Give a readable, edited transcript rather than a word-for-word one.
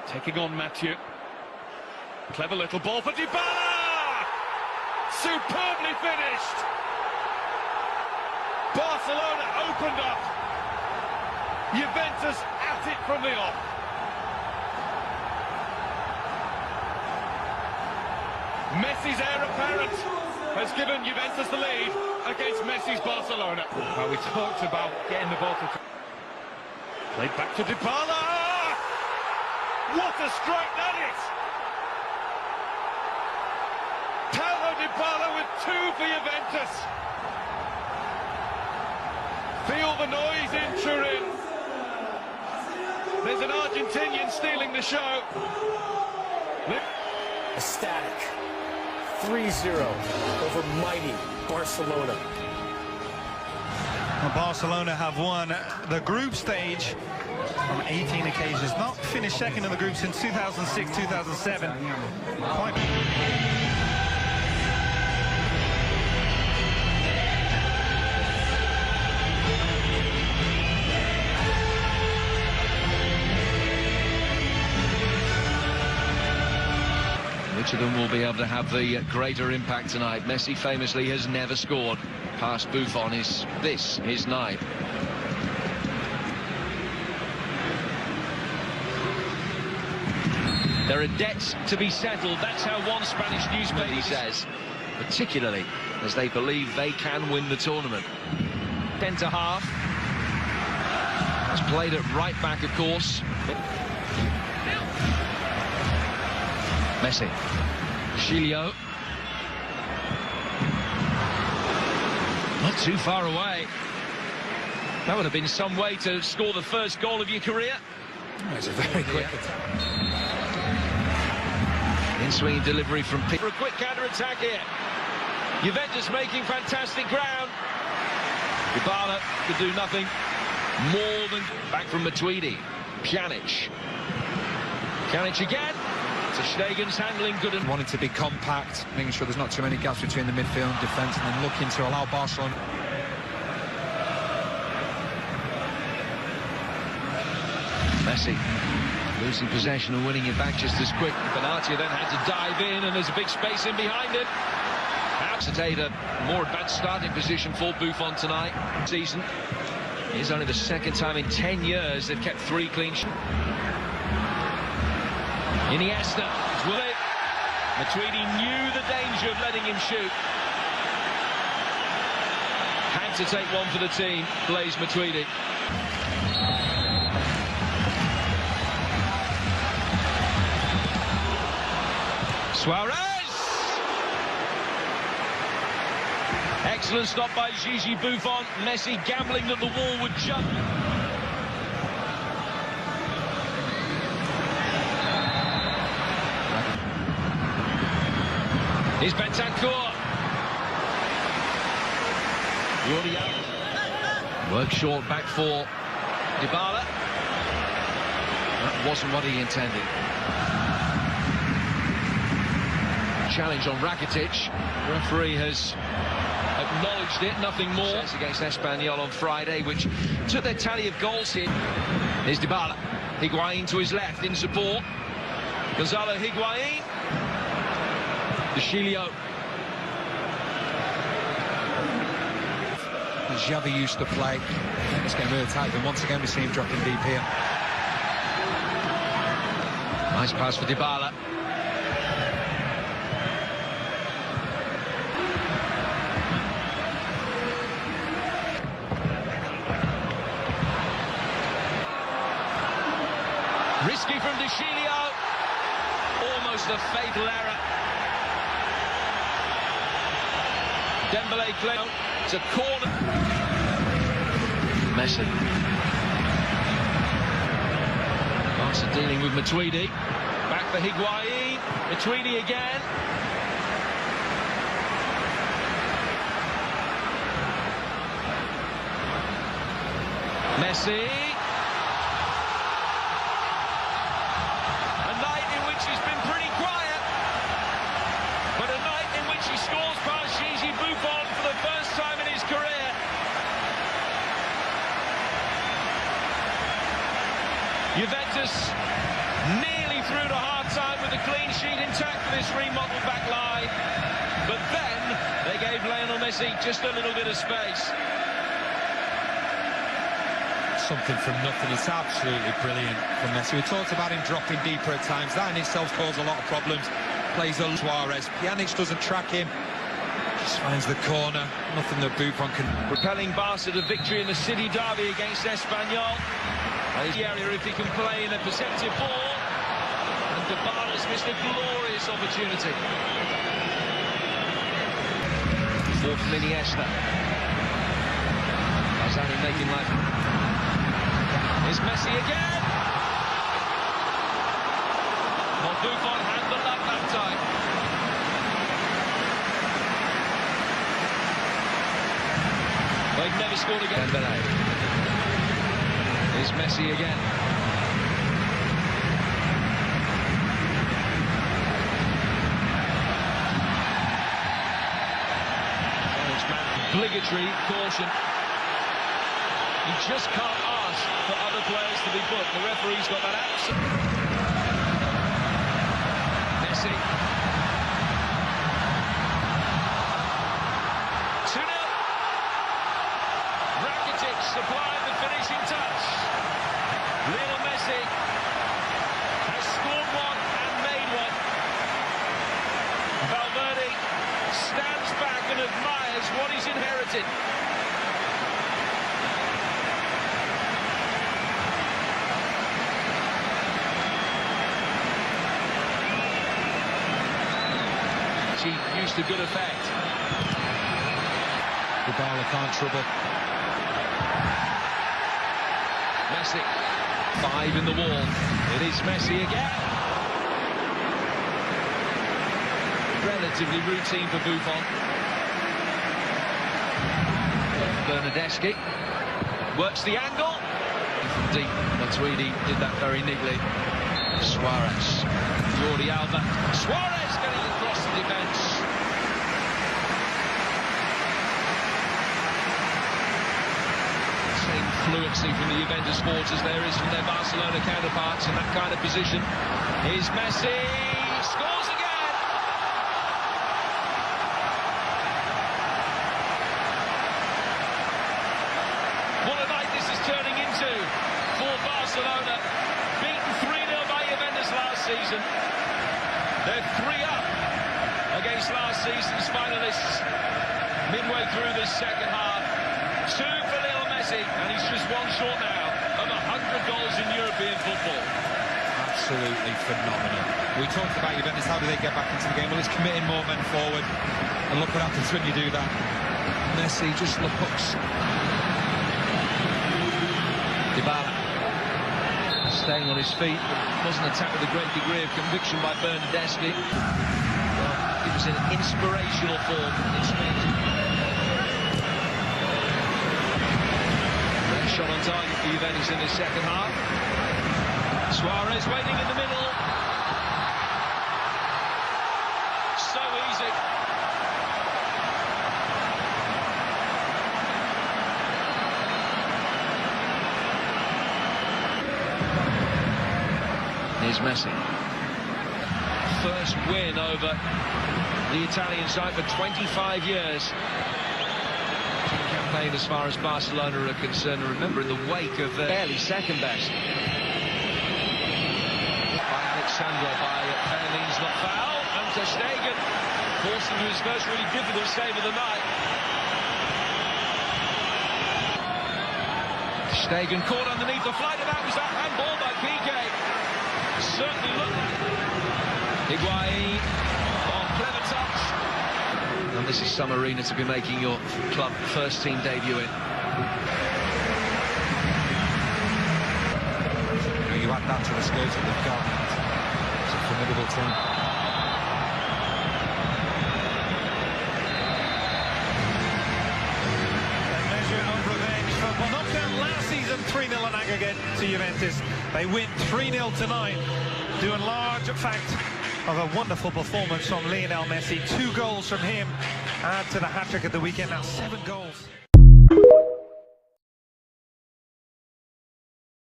Taking on Mathieu. Clever little ball for Dybala! Superbly finished! Barcelona opened up. Juventus at it from the off. Messi's heir apparent has given Juventus the lead against Messi's Barcelona. Well, we talked about getting the ball to... Played back to Dybala! What a strike that is! Paulo Dybala with 2 for Juventus. Feel the noise in Turin. There's an Argentinian stealing the show. Ecstatic. 3-0 over mighty Barcelona. Well, Barcelona have won the group stage on 18 occasions. Not finished second in the group since 2006-2007. Which of them will be able to have the greater impact tonight? Messi famously has never scored past Buffon. Is this his night? There are debts to be settled. That's how one Spanish newspaper says, particularly as they believe they can win the tournament. Centre half. Has played it right back, of course. Messi. Chilio. Not too far away. That would have been some way to score the first goal of your career. Oh, it's a very quick attack. In-swing delivery from Pitt. For a quick counter-attack here. Juventus making fantastic ground. Dybala could do nothing more than... Back from Matuidi. Pjanic. Pjanic again. So Stegen's handling good and... Wanting to be compact, making sure there's not too many gaps between the midfield and defence, and then looking to allow Barcelona... Messi losing possession and winning it back just as quick. Benatia then had to dive in, and there's a big space in behind it. Accetate a more advanced starting position for Buffon tonight. Season. It's only the second time in 10 years they've kept 3 clean sheets. Iniesta is with it. Matuidi knew the danger of letting him shoot. Had to take one for the team, Blaise Matuidi. Suarez! Excellent stop by Gigi Buffon. Messi gambling that the wall would jump. Here's Bentancur. Work short back for Dybala. That wasn't what he intended. Challenge on Rakitic. The referee has acknowledged it, nothing more. Against Espanyol on Friday, which took their tally of goals here. Here's Dybala. Higuain to his left in support. Gonzalo Higuain. De Chilio. Xavi used to play. This game really tight, and once again we see him dropping deep here. Nice pass for Dybala. Risky from De Chilio. Almost a fatal error. Dembele claims it's a corner. Messi. Barca dealing with Matuidi. Back for Higuain. Matuidi again. Messi. He's been pretty quiet, but a night in which he scores past Gigi Buffon for the first time in his career. Juventus nearly time with the clean sheet intact for this remodeled back line. But then they gave Lionel Messi just a little bit of space. Something from nothing. It's absolutely brilliant from Messi. We talked about him dropping deeper at times. That in itself caused a lot of problems. Plays on Suarez. Pjanic doesn't track him. Just finds the corner. Nothing that Buffon can... Propelling Barca to victory in the City derby against Espanyol. The area if he can play in a perceptive ball. And Dybala's missed a glorious opportunity. For Iniesta. Azani making life. Here's Messi again. Well, Buffon handled that time. They've never scored again. Dembélé. Here's Messi again. Obligatory caution. You just can't ask for other players to be booked. The referee's got that absolute. Messi. 2-0. Rakitic supplied the finishing touch. Lionel Messi has scored one and made one. Valverde stands back and admires what he's inherited. She used to good effect. Dybala can't trouble. Messi. 5 in the wall. It is Messi again. Relatively routine for Buffon. Bernardeschi works the angle. From deep, Matuidi did that very neatly. Suarez. Jordi Alba. Suarez getting across the defence. Same fluency from the Juventus forwards as there is from their Barcelona counterparts in that kind of position. Here's Messi. Scores again. What a night this is turning into for Barcelona. Beaten 3-0 by Juventus last season. They're 3 up against last season's finalists midway through this second half. 2 for Lionel Messi, and he's just one short now of 100 goals in European football. Absolutely phenomenal. We talked about Juventus, how do they get back into the game? Well, it's committing more men forward. And look what happens when you do that. Messi just looks. Dybala staying on his feet, but wasn't attacked with a great degree of conviction by Bernardeschi. Well, it was in inspirational form in speed. Great shot on target for Juventus in the second half. Suarez waiting in the middle. So easy. Here's Messi. First win over the Italian side for 25 years. Campaign as far as Barcelona are concerned. Remember, in the wake of barely second best. By Alexandra, by Pellegrini's not foul. And Ter Stegen forced into his first really difficult save of the night. Stegen caught underneath the flight, and that was that handball by Piqué. Certainly looked like Higuain. Oh, clever touch. And this is some arena to be making your club first team debut in. You add that to the skills that they've got. It's a formidable team. A measure of revenge for one knockdown last season, 3-0 on aggregate to Juventus. They win 3-0 tonight, due in large fact of a wonderful performance from Lionel Messi. 2 goals from him, add to the hat-trick of the weekend, now 7 goals.